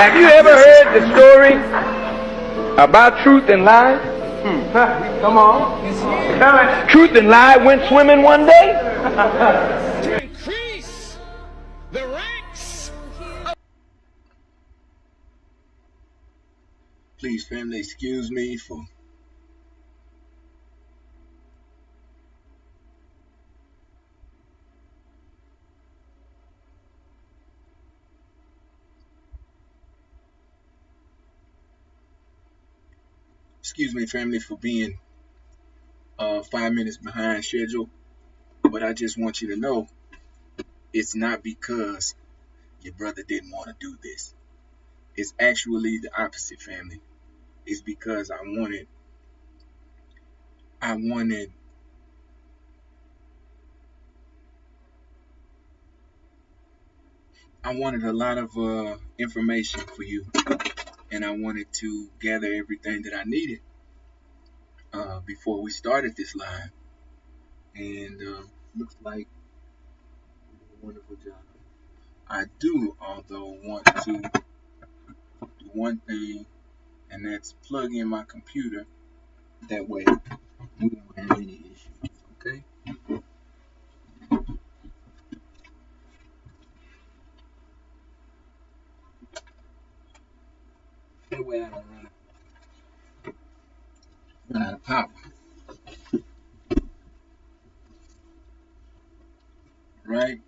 Have you ever heard the story about truth and lie? Come on. Tell it. Truth and lie went swimming one day. To increase the ranks. Please, family, excuse me for being 5 minutes behind schedule, but I just want you to know it's not because your brother didn't want to do this. It's actually the opposite, family. It's because I wanted a lot of information for you, and I wanted to gather everything that I needed before we started this live, and looks like you did a wonderful job. I do, although, want to do one thing, and that's plug in my computer. That way, we don't have any issues. Okay. That way, I don't run out of power. Right.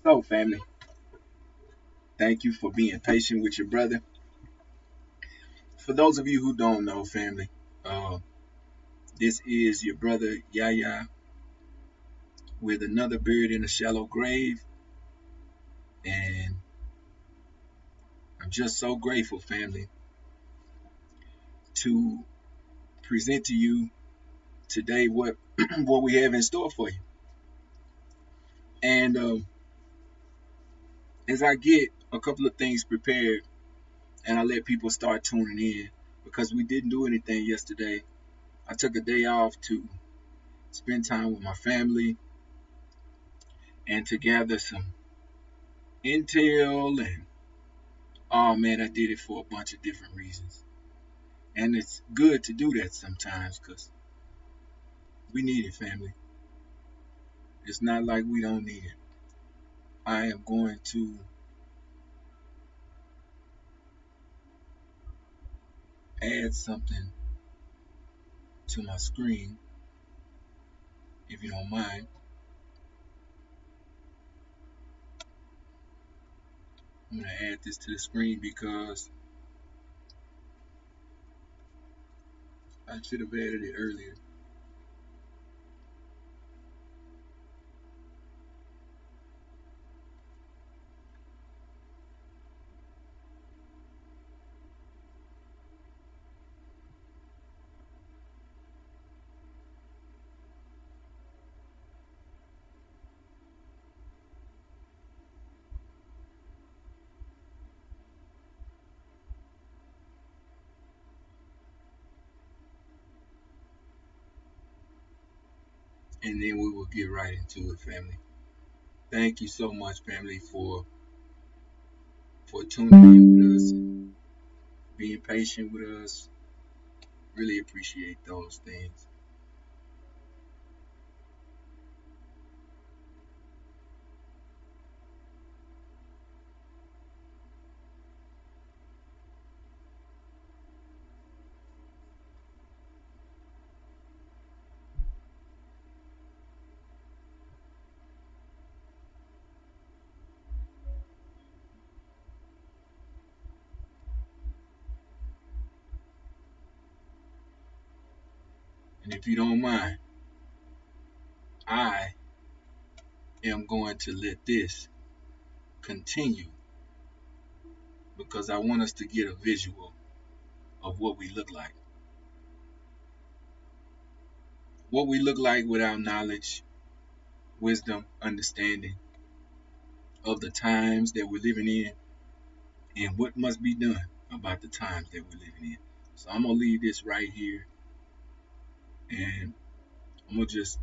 So, family, thank you for being patient with your brother. For those of you who don't know, family, this is your brother Yahya with another buried in a shallow grave, and I'm just so grateful, family, to present to you today what what we have in store for you. And as I get a couple of things prepared, and I let people start tuning in, because we didn't do anything yesterday. I took a day off to spend time with my family and to gather some intel, and oh man, I did it for a bunch of different reasons. And it's good to do that sometimes, because we need it, family. It's not like we don't need it. I am going to add something to my screen, if you don't mind. I'm going to add this to the screen because I should have added it earlier. And then we will get right into it, family. Thank you so much, family, for tuning in with us, being patient with us. Really appreciate those things. And if you don't mind, I am going to let this continue, because I want us to get a visual of what we look like. What we look like without knowledge, wisdom, understanding of the times that we're living in, and what must be done about the times that we're living in. So I'm going to leave this right here, and I'm going to just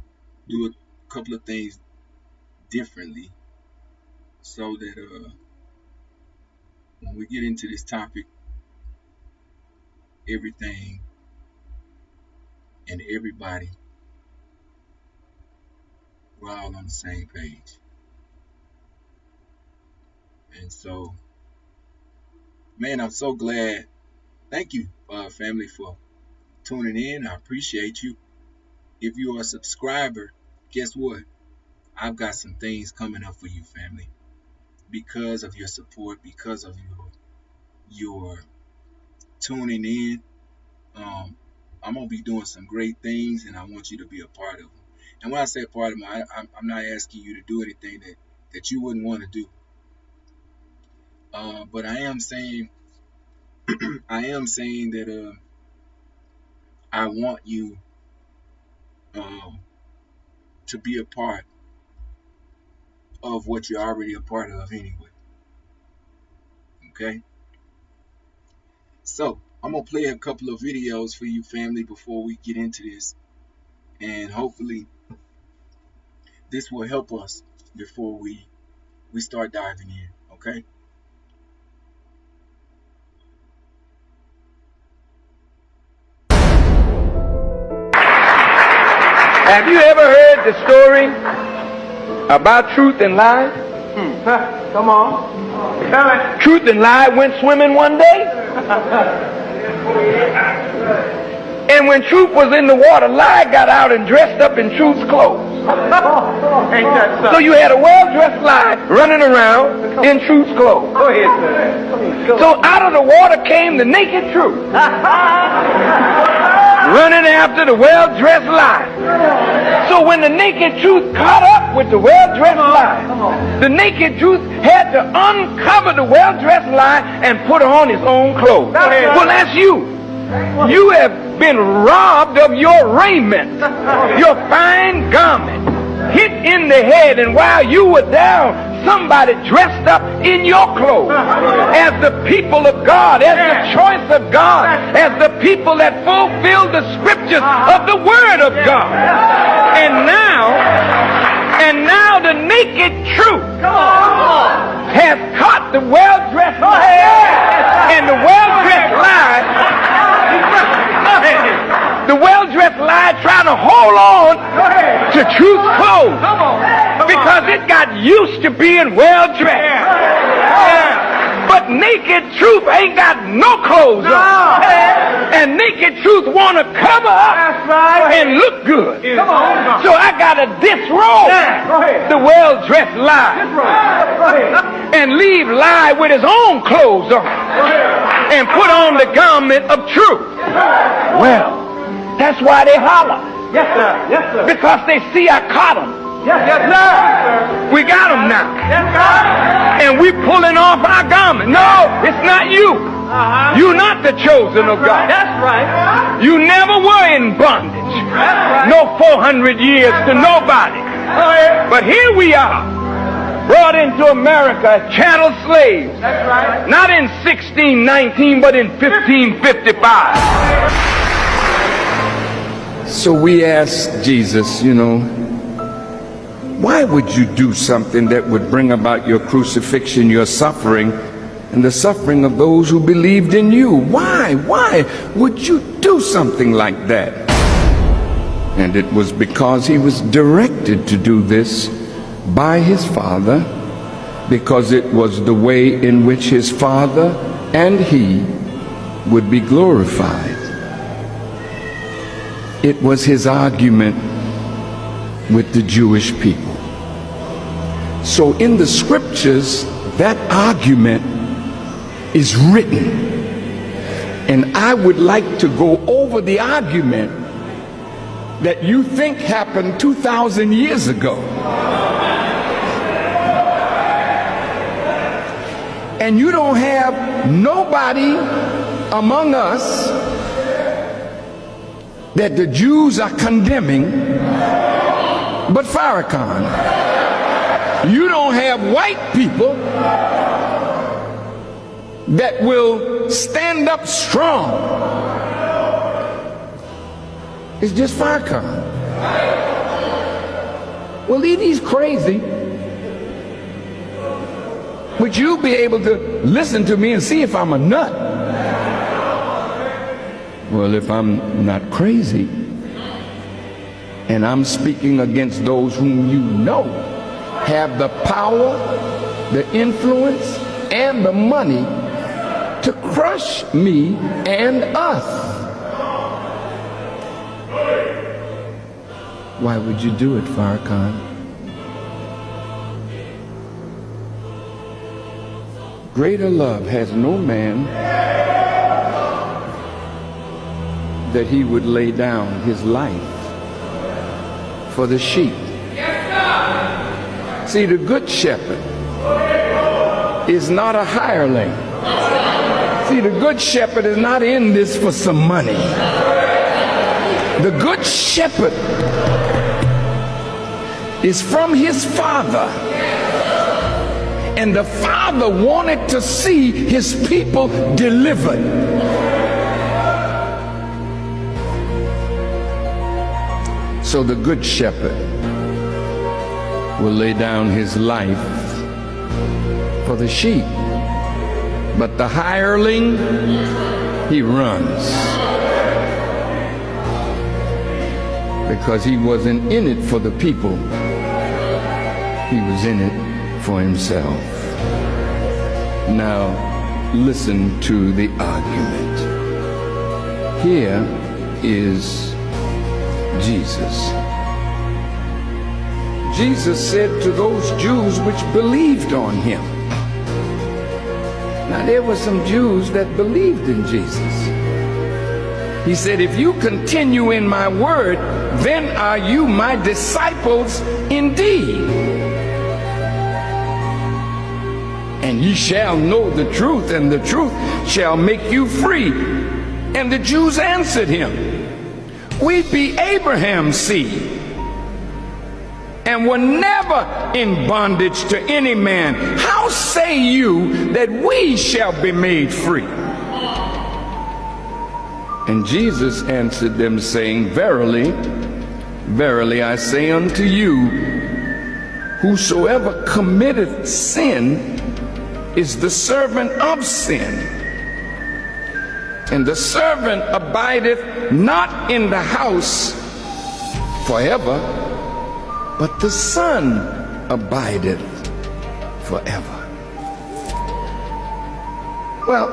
do a couple of things differently, so that when we get into this topic, everything and everybody, we're all on the same page. And so, man, I'm so glad. Thank you, family, for tuning in. I appreciate you. If you are a subscriber, guess what? I've got some things coming up for you, family. Because of your support, because of your tuning in, I'm gonna be doing some great things, and I want you to be a part of them. And when I say part of them, I'm not asking you to do anything that you wouldn't want to do. But I am saying, that I want you to be a part of what you're already a part of anyway. Okay? So, I'm going to play a couple of videos for you, family, before we get into this. And hopefully, this will help us before we start diving in. Okay? Have you ever heard the story about truth and lie? Come on. Tell it. Truth and lie went swimming one day. And when truth was in the water, lie got out and dressed up in truth's clothes. Ain't that something? So you had a well-dressed lie running around in truth's clothes. Go ahead, sir. So out of the water came the naked truth, running after the well-dressed lie. So when the naked truth caught up with the well-dressed lie, the naked truth had to uncover the well-dressed lie and put on his own clothes. Well, that's you. You have been robbed of your raiment, your fine garment, hit in the head, and while you were down, somebody dressed up in your clothes as the people of God, as the choice of God, as the people that fulfill the scriptures of the Word of God. And now the naked truth has caught the well-dressed lie, and the well-dressed lie, trying to hold on to truth's clothes because it got used to being well-dressed. But naked truth ain't got no clothes on. And naked truth want to cover up and look good. So I got to disrobe the well-dressed lie and leave lie with his own clothes on and put on the garment of truth. Well, that's why they holler. Yes, sir. Yes, sir. Because they see I caught them. Yes, sir. We got them now. Yes, sir. And we pulling off our garment. No, it's not you. You're not the chosen of God. That's right. You never were in bondage. That's right. No 400 years to nobody. But here we are, brought into America as chattel slaves. That's right. Not in 1619, but in 1555. So we asked Jesus, why would you do something that would bring about your crucifixion, your suffering, and the suffering of those who believed in you? Why would you do something like that? And it was because he was directed to do this by his Father, because it was the way in which his Father and he would be glorified. It was his argument with the Jewish people. So in the scriptures, that argument is written. And I would like to go over the argument that you think happened 2,000 years ago. And you don't have nobody among us that the Jews are condemning but Farrakhan. You don't have white people that will stand up strong. It's just Farrakhan. Well, he's crazy. Would you be able to listen to me and see if I'm a nut? Well, if I'm not crazy, and I'm speaking against those whom you know have the power, the influence, and the money to crush me and us, why would you do it, Farrakhan? Greater love has no man that he would lay down his life for the sheep. See, the good shepherd is not a hireling. See, the good shepherd is not in this for some money. The good shepherd is from his father. And the father wanted to see his people delivered. So the good shepherd will lay down his life for the sheep. But the hireling, he runs. Because he wasn't in it for the people. He was in it for himself. Now, listen to the argument. Here is Jesus. Jesus said to those Jews which believed on him. Now, there were some Jews that believed in Jesus. He said, if you continue in my word, then are you my disciples indeed. And ye shall know the truth, and the truth shall make you free. And the Jews answered him, we be Abraham's seed, and were never in bondage to any man. How say you that we shall be made free? And Jesus answered them, saying, verily, verily, I say unto you, whosoever committeth sin is the servant of sin. And the servant abideth not in the house forever, but the Son abideth forever. Well,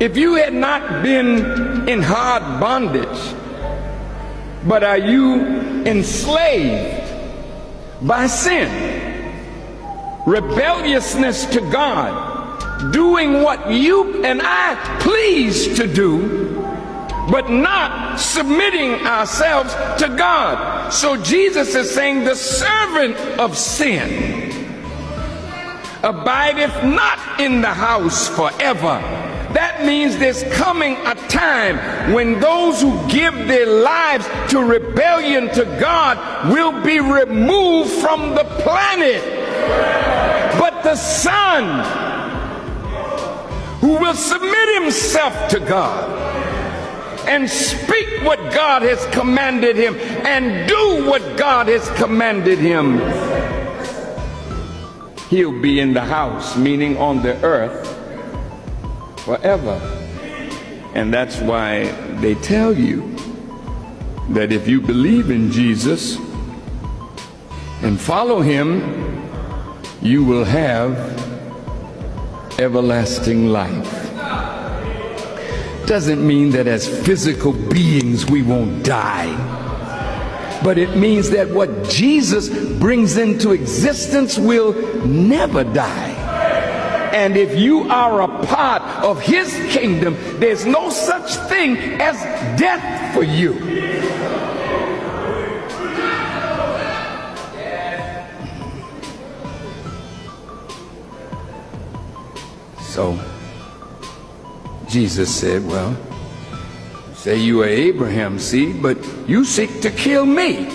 if you had not been in hard bondage, but are you enslaved by sin, rebelliousness to God, doing what you and I please to do, but not submitting ourselves to God? So Jesus is saying the servant of sin abideth not in the house forever. That means there's coming a time when those who give their lives to rebellion to God will be removed from the planet. But the Son, who will submit himself to God and speak what God has commanded him and do what God has commanded him, he'll be in the house, meaning on the earth, forever. And that's why they tell you that if you believe in Jesus and follow him, you will have everlasting life. Doesn't mean that as physical beings we won't die, but it means that what Jesus brings into existence will never die. And if you are a part of his kingdom, there's no such thing as death for you. So Jesus said, well, say you are Abraham's seed, but you seek to kill me.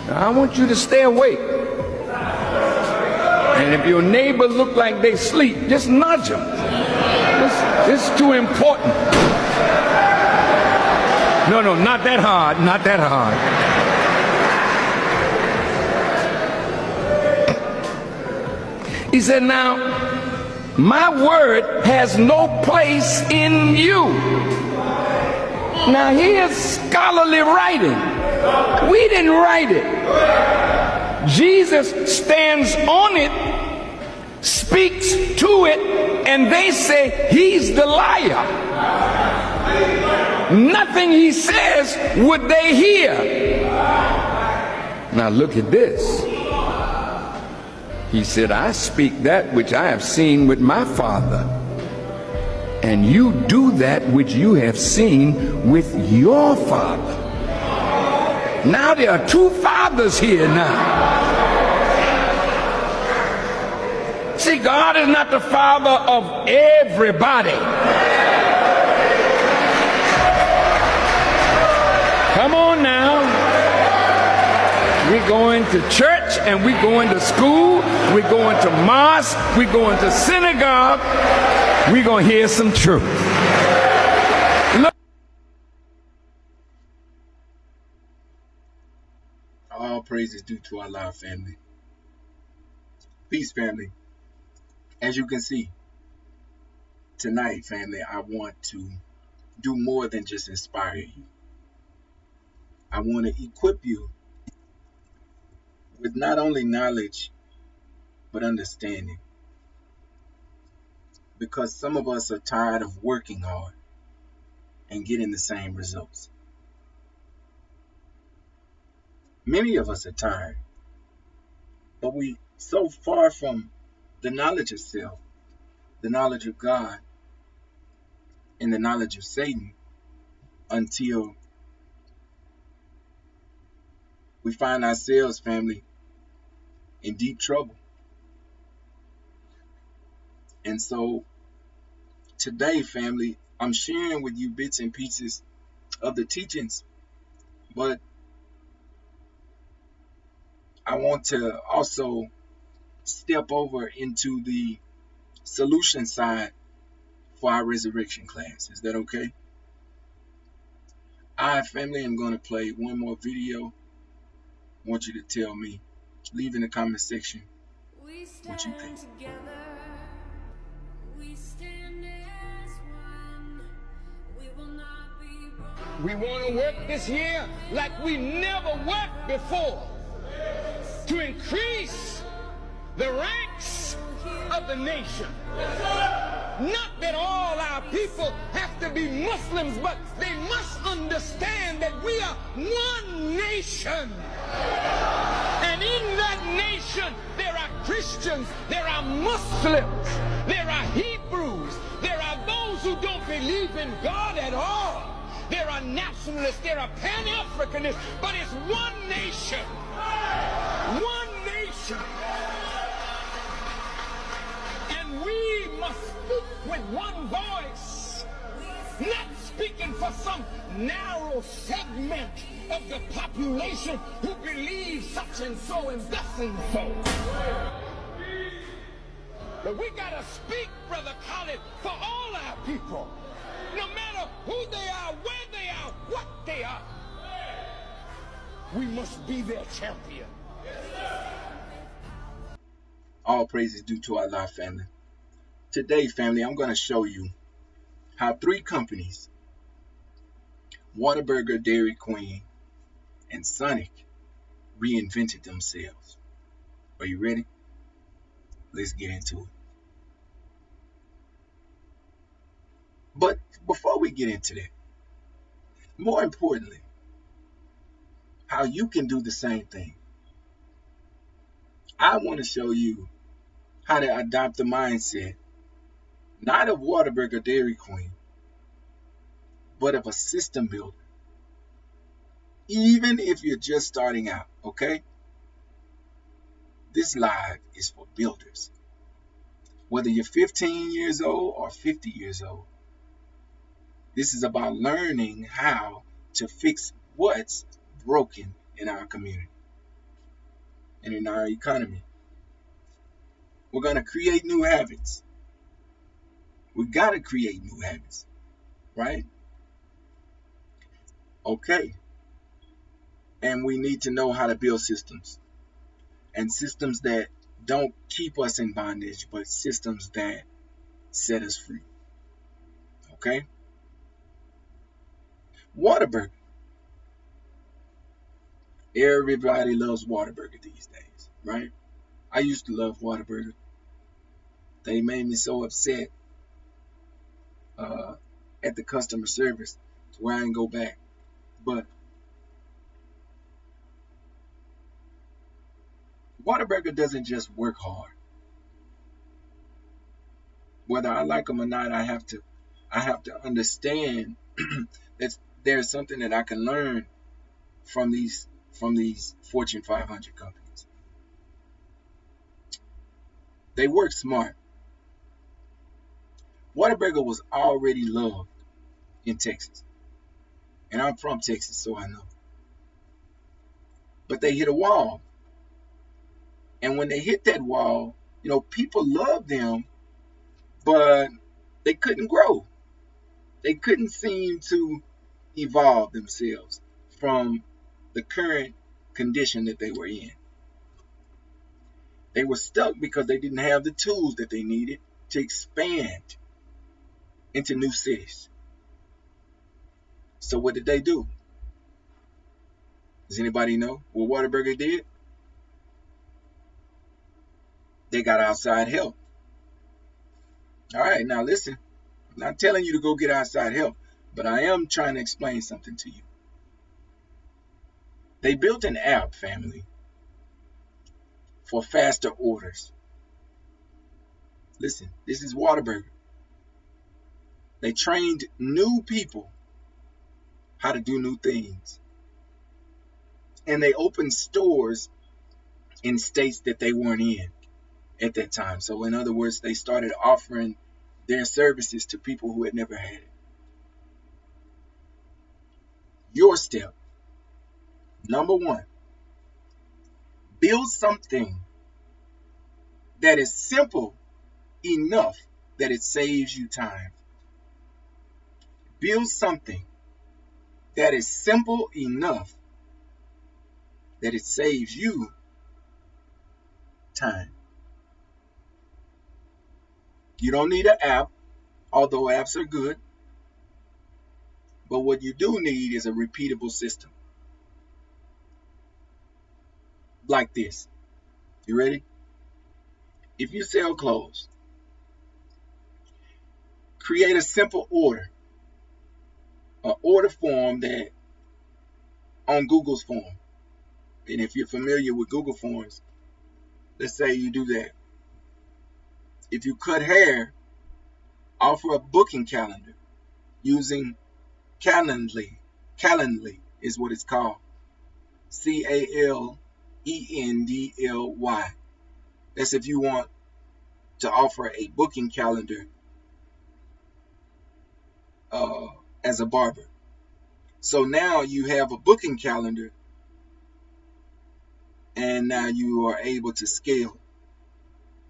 Now, I want you to stay awake. And if your neighbor look like they sleep, just nudge them. This is too important. No, not that hard, not that hard. He said, now, my word has no place in you. Now, here's scholarly writing. We didn't write it. Jesus stands on it, speaks to it, and they say he's the liar. Nothing he says would they hear. Now look at this. He said, I speak that which I have seen with my Father, and you do that which you have seen with your father. Now there are two fathers here now. See, God is not the father of everybody. Come on now. We're going to church and we're going to school. We're going to mosque. We're going to synagogue. We're going to hear some truth. Look. All praise is due to Allah, family. Peace, family. As you can see, tonight, family, I want to do more than just inspire you. I want to equip you with not only knowledge, but understanding. Because some of us are tired of working hard and getting the same results. Many of us are tired, but we so far from the knowledge of self, the knowledge of God, and the knowledge of Satan until we find ourselves, family, in deep trouble. And so today, family, I'm sharing with you bits and pieces of the teachings, but I want to also step over into the solution side for our resurrection class. Is that okay? I, family, am going to play one more video. I want you to tell me, leave in the comment section what you think. We want to work this year like we never worked before to increase the ranks of the nation. Not that all our people have to be Muslims, but they must understand that we are one nation. And in that nation, there are Christians, there are Muslims, there are Hebrews, there are those who don't believe in God at all. There are nationalists, there are Pan-Africanists, but it's one nation. One nation. And we must speak with one voice, not speaking for some narrow segment of the population who believes such and so and thus and so. But we gotta speak, Brother Khalid, for all our people. No matter who they are, where they are, what they are. We must be their champion. All praise is due to Allah, family. Today, family, I'm going to show you how 3 companies, Whataburger, Dairy Queen, and Sonic, reinvented themselves. Are you ready? Let's get into it. But before we get into that, more importantly, how you can do the same thing. I want to show you how to adopt the mindset, not of Whataburger, Dairy Queen, but of a system builder. Even if you're just starting out, okay? This live is for builders. Whether you're 15 years old or 50 years old, this is about learning how to fix what's broken in our community and in our economy. We're going to create new habits. We got to create new habits, right? Okay. And we need to know how to build systems, and systems that don't keep us in bondage, but systems that set us free. Okay? Whataburger. Everybody loves Whataburger these days, right? I used to love Whataburger. They made me so upset at the customer service to where I didn't go back. But Whataburger doesn't just work hard. Whether I like them or not, I have to understand that there's something that I can learn from these Fortune 500 companies. They work smart. Whataburger was already loved in Texas. And I'm from Texas, so I know. But they hit a wall. And when they hit that wall, people loved them, but they couldn't grow. They couldn't seem to evolve themselves from the current condition that they were in. They were stuck because they didn't have the tools that they needed to expand into new cities. So what did they do? Does anybody know what Whataburger did? They got outside help. All right, now listen. I'm not telling you to go get outside help, but I am trying to explain something to you. They built an app, family, for faster orders. Listen, this is Whataburger. They trained new people how to do new things. And they opened stores in states that they weren't in at that time. So in other words, they started offering their services to people who had never had it. Your step. Number one, build something that is simple enough that it saves you time. Build something that is simple enough that it saves you time. You don't need an app, although apps are good. But what you do need is a repeatable system. Like this. You ready? If you sell clothes, create a simple order. An order form that on Google's form. And if you're familiar with Google Forms, let's say you do that. If you cut hair, offer a booking calendar using Calendly. Calendly is what it's called. Calendly. That's if you want to offer a booking calendar as a barber. So now you have a booking calendar, and now you are able to scale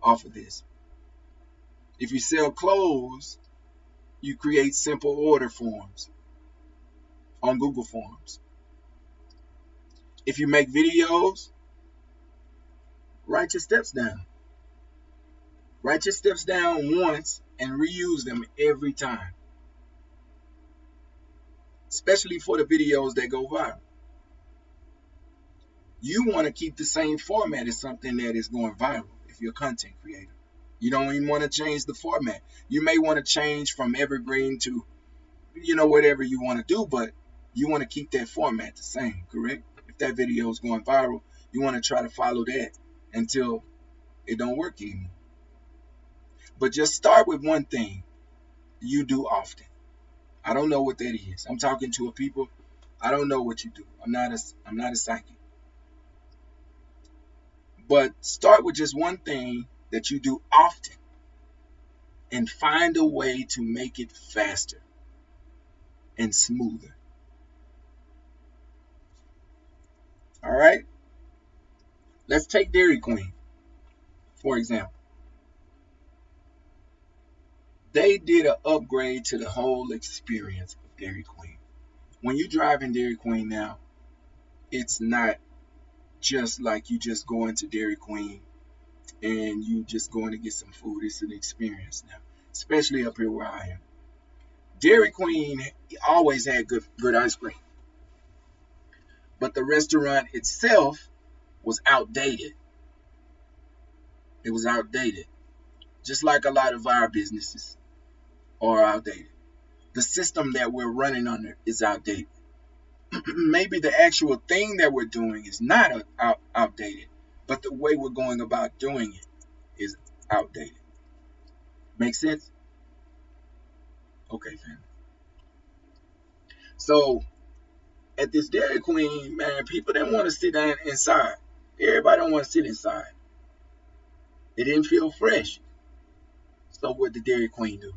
off of this. If you sell clothes, you create simple order forms on Google Forms. If you make videos, write your steps down. Write your steps down once and reuse them every time. Especially for the videos that go viral. You want to keep the same format as something that is going viral if you're a content creator. You don't even want to change the format. You may want to change from evergreen to, whatever you want to do, but you want to keep that format the same, correct? If that video is going viral, you want to try to follow that until it don't work anymore. But just start with one thing you do often. I don't know what that is. I'm talking to a people. I don't know what you do. I'm not a psychic. But start with just one thing that you do often and find a way to make it faster and smoother. All right? Let's take Dairy Queen, for example. They did an upgrade to the whole experience of Dairy Queen. When you drive in Dairy Queen now, it's not just like you just go into Dairy Queen and you just going to get some food. It's an experience now, especially up here where I am. Dairy Queen always had good ice cream, but the restaurant itself was outdated. It was outdated, just like a lot of our businesses are outdated. The system that we're running under is outdated. Maybe the actual thing that we're doing is not outdated, but the way we're going about doing it is outdated. Make sense? Okay, family. So at this Dairy Queen, man, people didn't want to sit down inside. Everybody don't want to sit inside. It didn't feel fresh. So what did Dairy Queen do?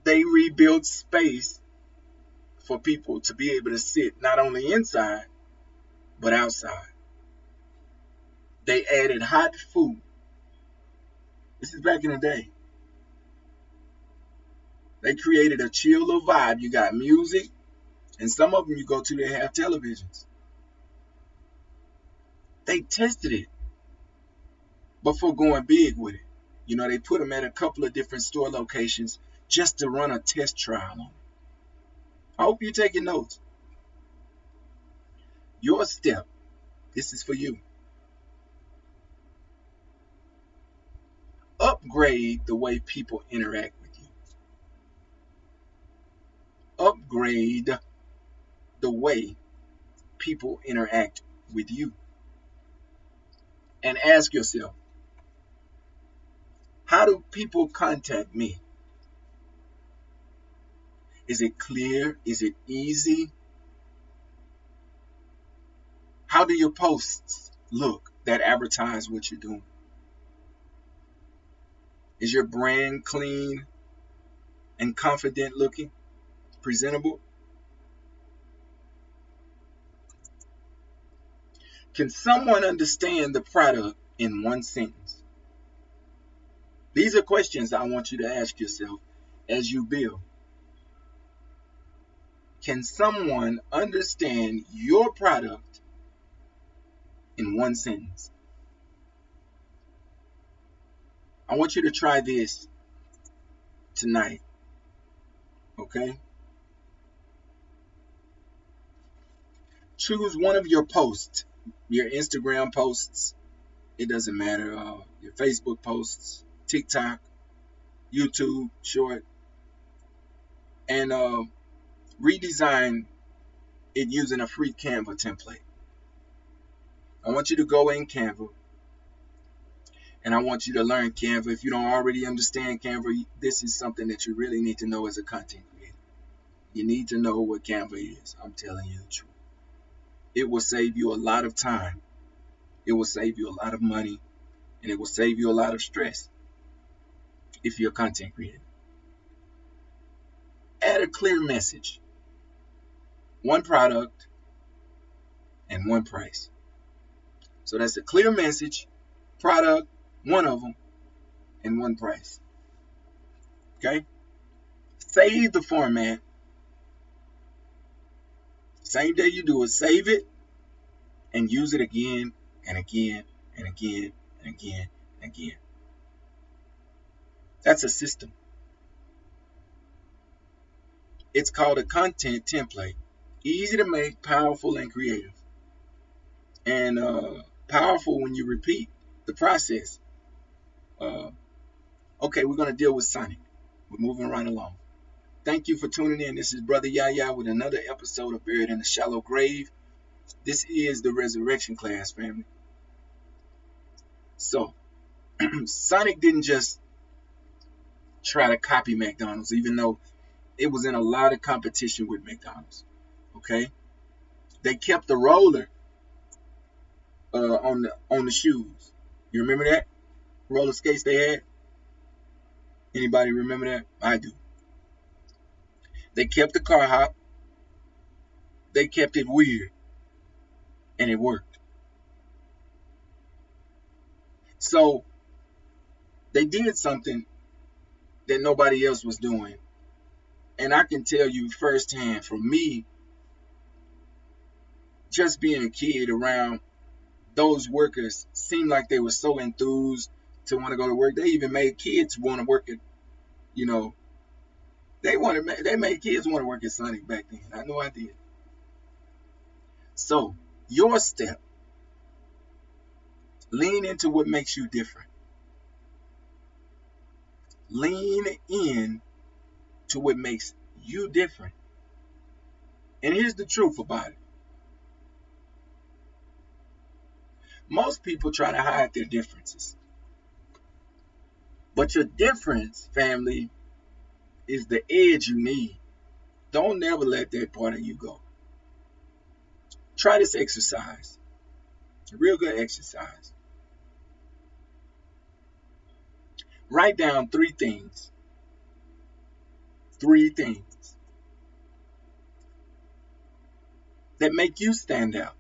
They rebuilt space for people to be able to sit not only inside, but outside. They added hot food. This is back in the day. They created a chiller vibe. You got music, and some of them you go to, they have televisions. They tested it before going big with it. You know, they put them at a couple of different store locations just to run a test trial on it. I hope you're taking notes. Your step, this is for you. Upgrade the way people interact with you. Upgrade the way people interact with you. And ask yourself, how do people contact me? Is it clear? Is it easy? How do your posts look that advertise what you're doing? Is your brand clean and confident looking? Presentable? Can someone understand the product in one sentence? These are questions I want you to ask yourself as you build. Can someone understand your product in one sentence? I want you to try this tonight, okay? Choose one of your posts, your Instagram posts, it doesn't matter, your Facebook posts, TikTok, YouTube, short, and redesign it using a free Canva template. I want you to go in Canva, and I want you to learn Canva. If you don't already understand Canva, this is something that you really need to know as a content creator. You need to know what Canva is. I'm telling you the truth. It will save you a lot of time. It will save you a lot of money, and it will save you a lot of stress if you're a content creator. Add a clear message. One product and one price. So that's a clear message, product, one of them, and one price. Okay? Save the format. Same day you do it, save it and use it again and again and again and again and again. That's a system. It's called a content template. Easy to make, powerful, and creative. And powerful when you repeat the process. Okay, we're going to deal with Sonic. We're moving right along. Thank you for tuning in. This is Brother Yahya with another episode of Buried in a Shallow Grave. This is the Ressurection class, family. So, Sonic didn't just try to copy McDonald's, even though it was in a lot of competition with McDonald's. Okay? They kept the roller on the shoes. You remember that? Roller skates they had? Anybody remember that? I do. They kept the car hop. They kept it weird. And it worked. So, they did something that nobody else was doing. And I can tell you firsthand, for me, just being a kid around those workers seemed like they were so enthused to want to go to work. They even made kids want to work at, you know, they made kids want to work at Sonic back then. I know I did. So your step, lean into what makes you different. Lean in to what makes you different. And here's the truth about it. Most people try to hide their differences. But your difference, family, is the edge you need. Don't never let that part of you go. Try this exercise. It's a real good exercise. Write down 3 things. 3 things that make you stand out.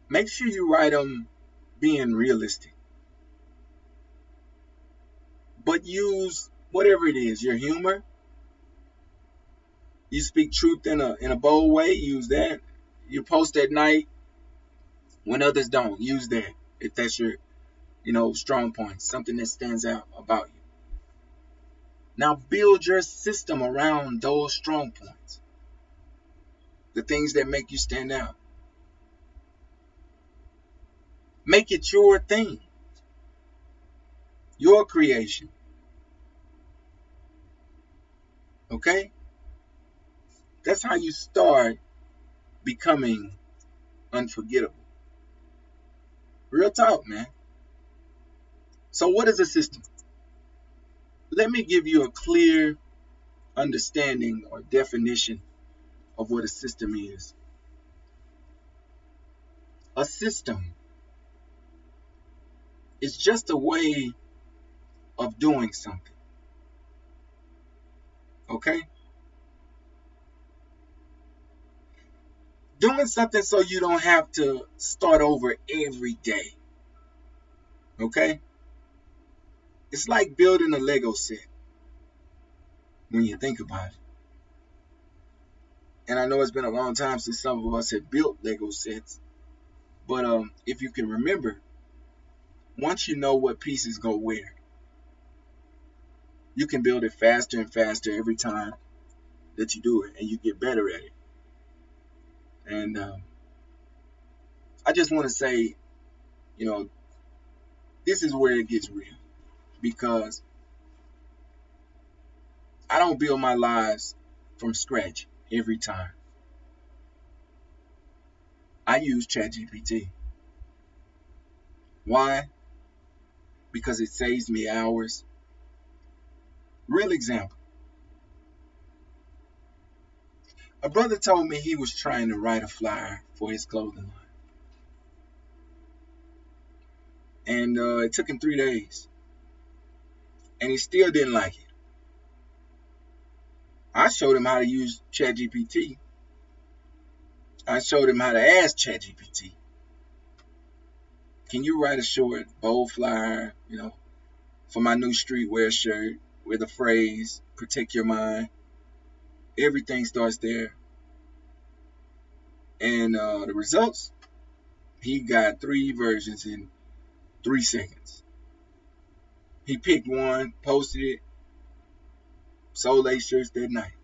Make sure you write them being realistic. But use whatever it is, your humor. You speak truth in a bold way, use that. You post at night when others don't, use that. If that's your, strong point, something that stands out about you. Now build your system around those strong points. The things that make you stand out. Make it your thing. Your creation. Okay? That's how you start becoming unforgettable. Real talk, man. So what is a system? Let me give you a clear understanding or definition of what a system is. A system is just a way of doing something. Okay? Doing something so you don't have to start over every day. Okay? It's like building a Lego set when you think about it. And I know it's been a long time since some of us have built Lego sets. But if you can remember, once you know what pieces go where, you can build it faster and faster every time that you do it, and you get better at it. And I just want to say, this is where it gets real, because I don't build my lives from scratch every time. I use ChatGPT. Why? Because it saves me hours. Real example. A brother told me he was trying to write a flyer for his clothing line. And it took him 3 days. And he still didn't like it. I showed him how to use ChatGPT. I showed him how to ask ChatGPT. Can you write a short, bold flyer, for my new streetwear shirt with the phrase, protect your mind? Everything starts there. And the results, he got 3 versions in 3 seconds. He picked one, posted it, sold 8 shirts that night.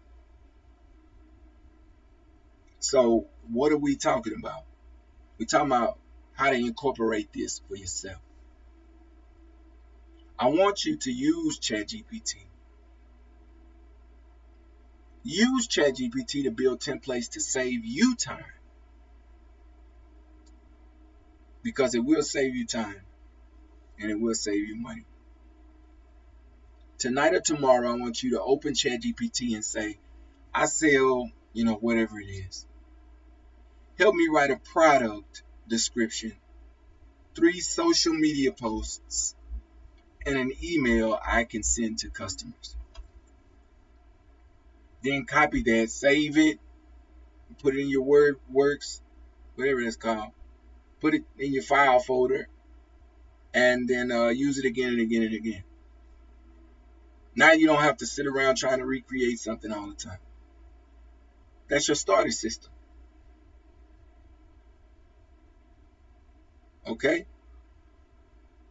So what are we talking about? We're talking about how to incorporate this for yourself. I want you to use ChatGPT. Use ChatGPT to build templates to save you time. Because it will save you time. And it will save you money. Tonight or tomorrow, I want you to open ChatGPT and say, I sell, whatever it is. Help me write a product description, 3 social media posts, and an email I can send to customers. Then copy that, save it, put it in your WordWorks, whatever that's called. Put it in your file folder, and then use it again and again and again. Now you don't have to sit around trying to recreate something all the time. That's your starter system. Okay?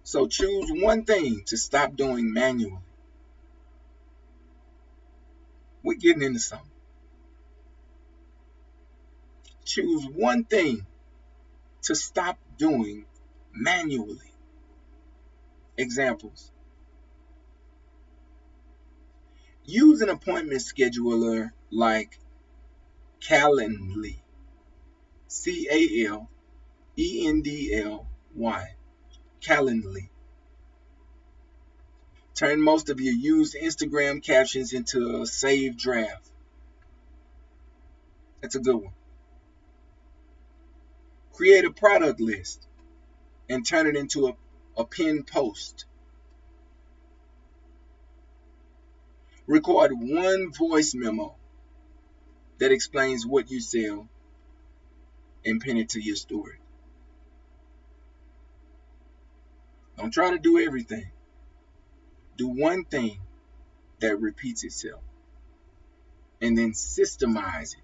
So choose one thing to stop doing manually. We're getting into something. Choose one thing to stop doing manually. Examples. Use an appointment scheduler like Calendly. Calendly. Calendly. Turn most of your used Instagram captions into a saved draft. That's a good one. Create a product list and turn it into a pinned post. Record one voice memo that explains what you sell and pin it to your story. Don't try to do everything. Do one thing that repeats itself and then systemize it.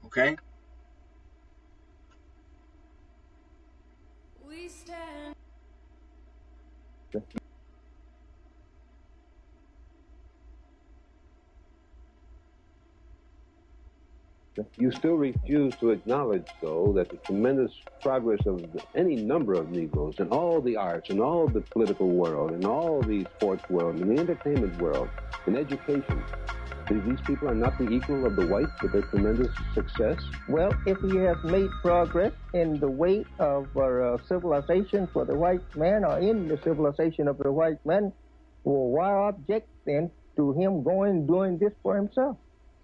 Okay? We stand. You still refuse to acknowledge, though, that the tremendous progress of any number of Negroes in all the arts, in all the political world, in all the sports world, in the entertainment world, in education, these people are not the equal of the whites with their tremendous success? Well, if he has made progress in the way of civilization for the white man or in the civilization of the white man, well, why object then to him going doing this for himself?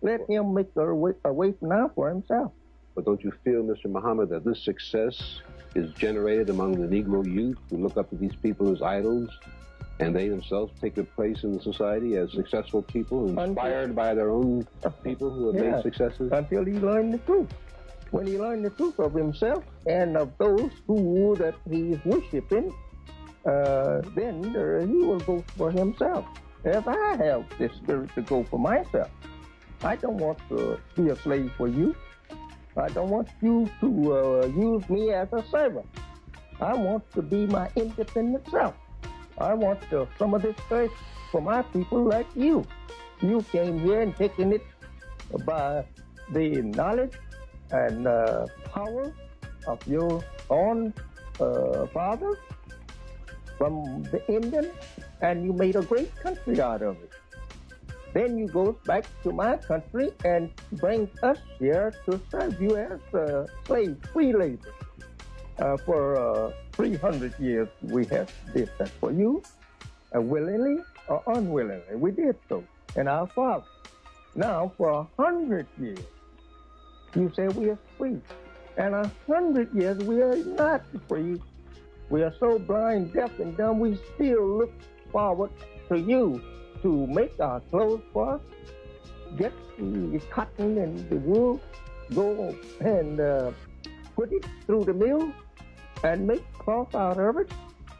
Let him make a way now for himself. But don't you feel, Mr. Muhammad, that this success is generated among the Negro youth who look up to these people as idols, and they themselves take a place in the society as successful people, inspired by their own people who have made successes? Until he learned the truth. When he learned the truth of himself and of those who that he is worshiping, then he will go for himself. As I have the spirit to go for myself. I don't want to be a slave for you. I don't want you to use me as a servant. I want to be my independent self. I want some of this earth for my people like you. You came here and taken it by the knowledge and power of your own father from the Indian, and you made a great country out of it. Then you go back to my country and bring us here to serve you as slaves, free labor. For 300 years we have did that for you, willingly or unwillingly. We did so, and our father. Now for 100 years, you say we are free. And 100 years we are not free. We are so blind, deaf, and dumb, we still look forward to you to make our clothes for us, get the cotton and the wool, go and put it through the mill and make cloth out of it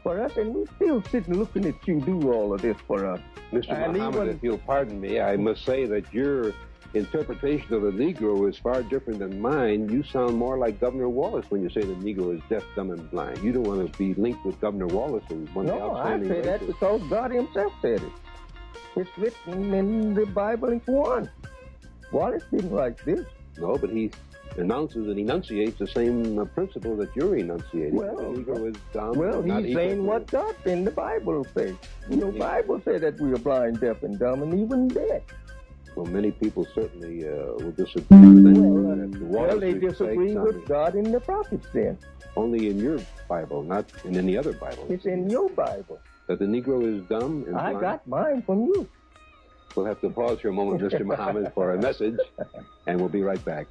for us, and we still sitting looking at you do all of this for us. Mr. Muhammad, if you'll pardon me, I must say that your interpretation of the Negro is far different than mine. You sound more like Governor Wallace when you say the Negro is deaf, dumb, and blind. You don't want to be linked with Governor Wallace as one of the outstanding I say that because God himself said it. It's written in the Bible in Quran. Wallace didn't like this. No, but he announces and enunciates the same principle that you're enunciating. Well, the Negro is dumb. Well, he's saying what God in the Bible says. You know, Bible said that we are blind, deaf, and dumb, and even dead. Well, many people certainly will disagree with that. Well, they disagree with God in the prophets then. Only in your Bible, not in any other Bible. It's in your Bible. That the Negro is dumb and blind? I got mine from you. We'll have to pause for a moment, Mr. Muhammad, for a message, and we'll be right back.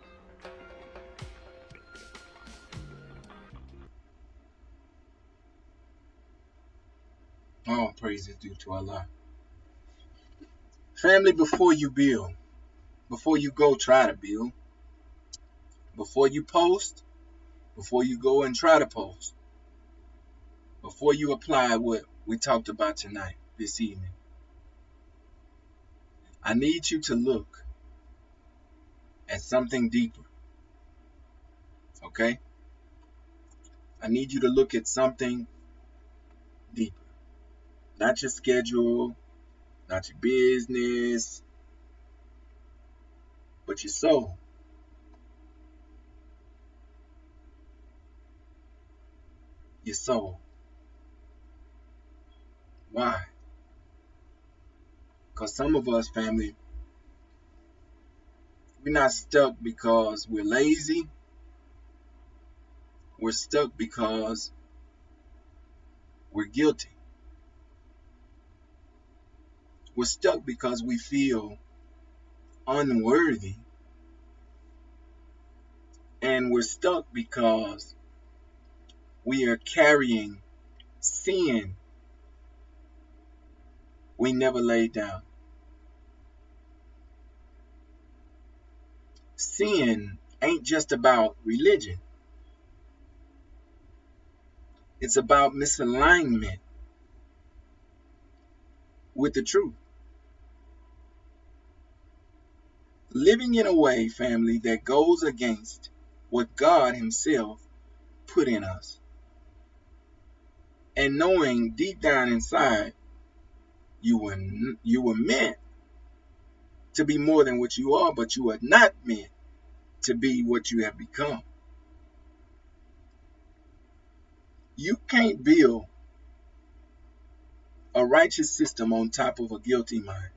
All praise is due to Allah. Family, before you build, before you go try to build, before you post, before you go and try to post, before you apply what we talked about tonight, this evening, I need you to look at something deeper. Okay? I need you to look at something deeper. Not your schedule, not your business, but your soul. Your soul. Why? Because some of us, family, we're not stuck because we're lazy. We're stuck because we're guilty. We're stuck because we feel unworthy. And we're stuck because we are carrying sin we never laid down. Sin ain't just about religion. It's about misalignment with the truth. Living in a way, family, that goes against what God Himself put in us. And knowing deep down inside, you were meant to be more than what you are, but you are not meant to be what you have become. You can't build a righteous system on top of a guilty mind.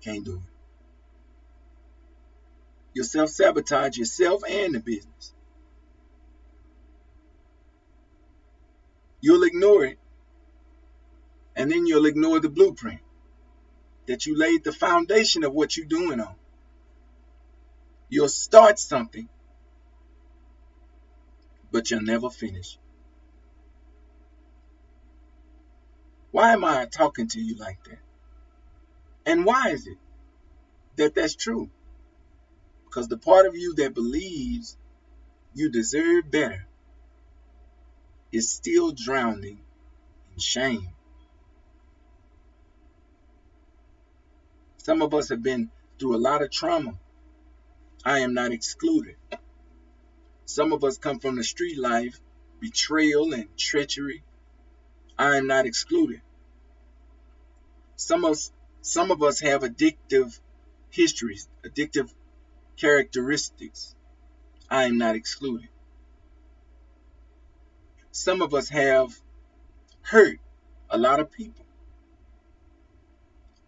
Can't do it. You'll self-sabotage yourself and the business. You'll ignore it, and then you'll ignore the blueprint that you laid the foundation of what you're doing on. You'll start something, but you'll never finish. Why am I talking to you like that? And why is it that that's true? Because the part of you that believes you deserve better is still drowning in shame. Some of us have been through a lot of trauma. I am not excluded. Some of us come from the street life, betrayal and treachery. I am not excluded. Some of us have addictive histories, addictive characteristics. I am not excluded. Some of us have hurt a lot of people.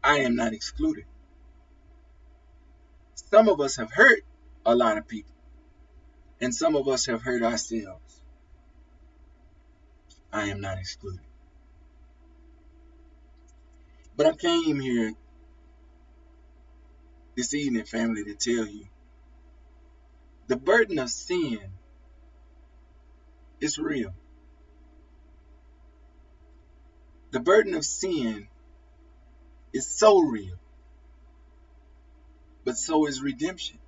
I am not excluded. Some of us have hurt a lot of people, and some of us have hurt ourselves. I am not excluded. But I came here this evening, family, to tell you the burden of sin is real. The burden of sin is so real, but so is redemption.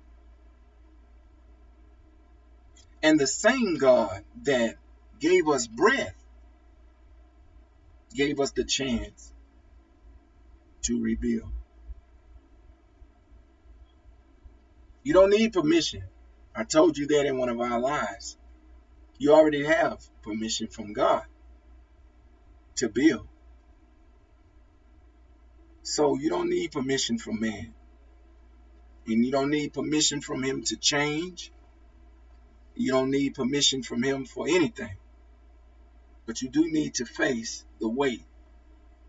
And the same God that gave us breath gave us the chance to rebuild. You don't need permission. I told you that in one of our lives. You already have permission from God to build. So you don't need permission from man. And you don't need permission from him to change. You don't need permission from him for anything. But you do need to face the weight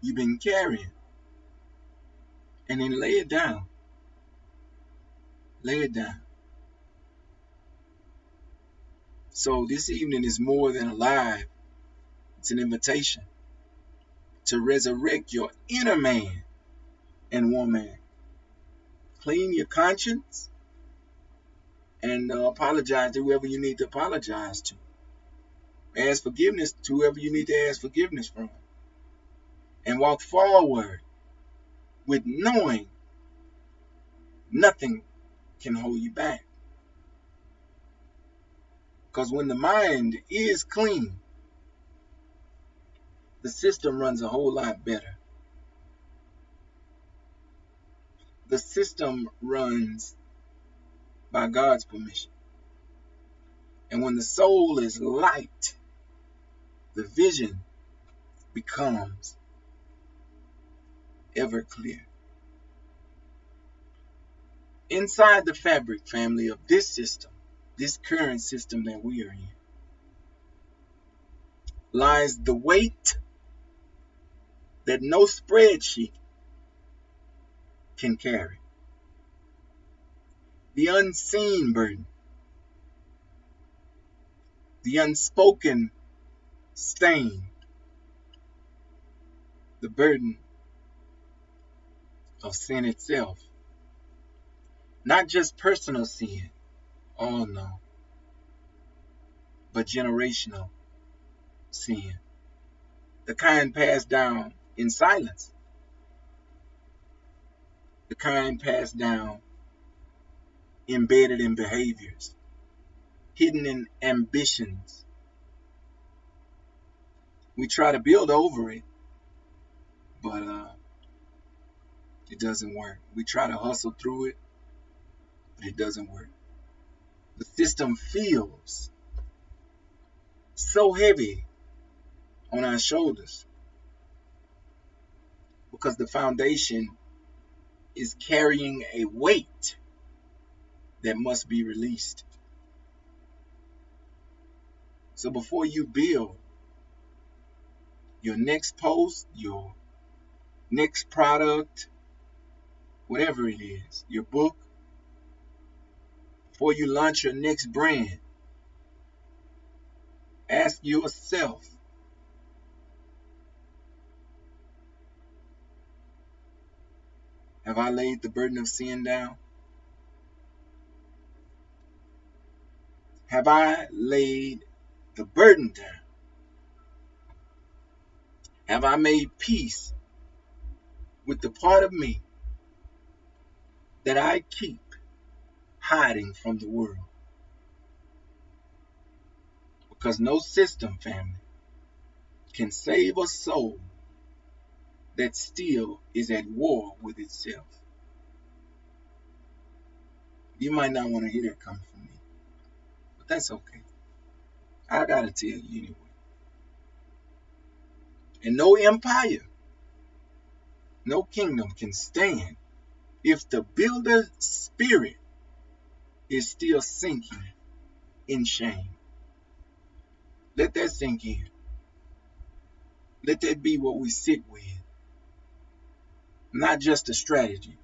you've been carrying. And then lay it down. Lay it down. So this evening is more than a live. It's an invitation to resurrect your inner man and woman. Clean your conscience and apologize to whoever you need to apologize to. Ask forgiveness to whoever you need to ask forgiveness from. And walk forward with knowing nothing can hold you back. Because when the mind is clean, the system runs a whole lot better. The system runs by God's permission. And when the soul is light, the vision becomes ever clear. Inside the fabric, family, of this system, this current system that we are in, lies the weight that no spreadsheet can carry. The unseen burden, the unspoken stain, the burden of sin itself. Not just personal sin, oh no, but generational sin. The kind passed down in silence. The kind passed down embedded in behaviors, hidden in ambitions. We try to build over it, but it doesn't work. We try to hustle through it, but it doesn't work. The system feels so heavy on our shoulders because the foundation is carrying a weight that must be released. So before you build your next post, your next product, whatever it is, your book, before you launch your next brand, ask yourself, have I laid the burden of sin down? Have I laid the burden down? Have I made peace with the part of me that I keep hiding from the world? Because no system, family, can save a soul that still is at war with itself. You might not want to hear that coming from me, but that's okay. I gotta tell you anyway. And no empire, no kingdom can stand if the builder's spirit is still sinking in shame. Let that sink in. Let that be what we sit with. Not just a strategy,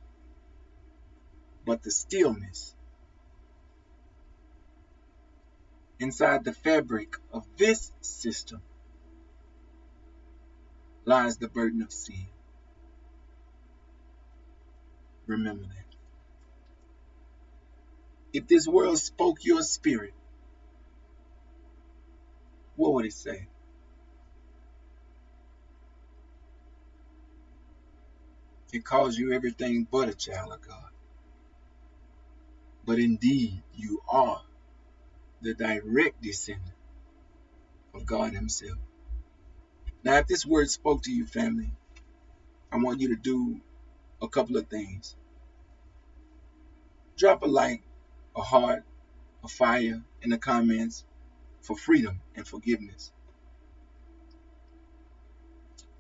but the stillness. Inside the fabric of this system lies the burden of sin. Remember that. If this world spoke your spirit, what would it say? It calls you everything but a child of God. But indeed, you are the direct descendant of God Himself. Now, if this word spoke to you, family, I want you to do a couple of things. Drop a like, a heart, a fire in the comments for freedom and forgiveness.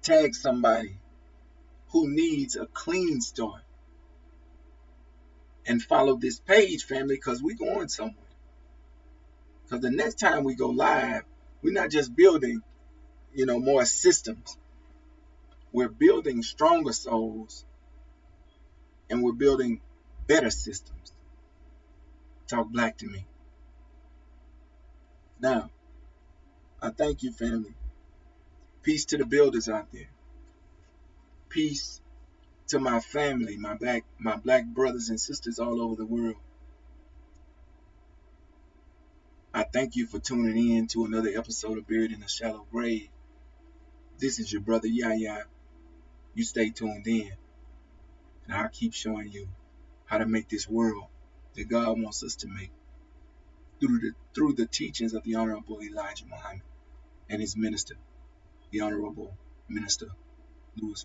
Tag somebody who needs a clean start. And follow this page, family, because we're going somewhere. Because the next time we go live, we're not just building, more systems. We're building stronger souls, and we're building better systems. Talk black to me. Now, I thank you, family. Peace to the builders out there. Peace to my family, my black brothers and sisters all over the world. I thank you for tuning in to another episode of Buried in a Shallow Grave. This is your brother Yahya. You stay tuned in, and I'll keep showing you how to make this world that God wants us to make through the teachings of the Honorable Elijah Muhammad and his minister, the Honorable Minister Louis